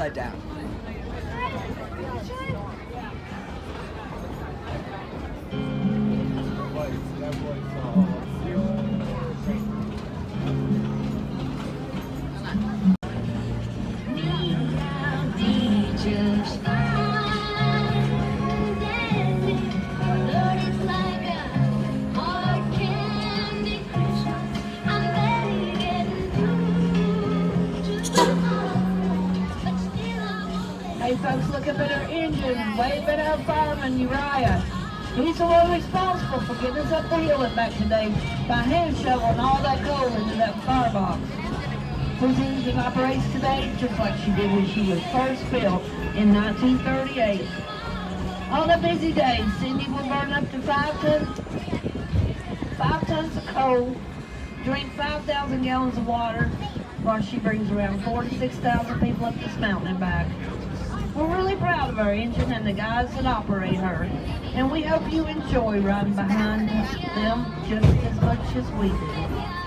upside down. Hey folks, look up at our engine, wave at our fireman Uriah. He's the one responsible for getting us up the hill and back today by hand shoveling all that coal into that firebox. His engine operates today just like she did when she was first built in 1938. On a busy day, Cindy will burn up to 5 tons of coal, drink 5,000 gallons of water, while she brings around 46,000 people up this mountain and back. We're really proud of our engine and the guys that operate her, and we hope you enjoy riding behind them just as much as we do.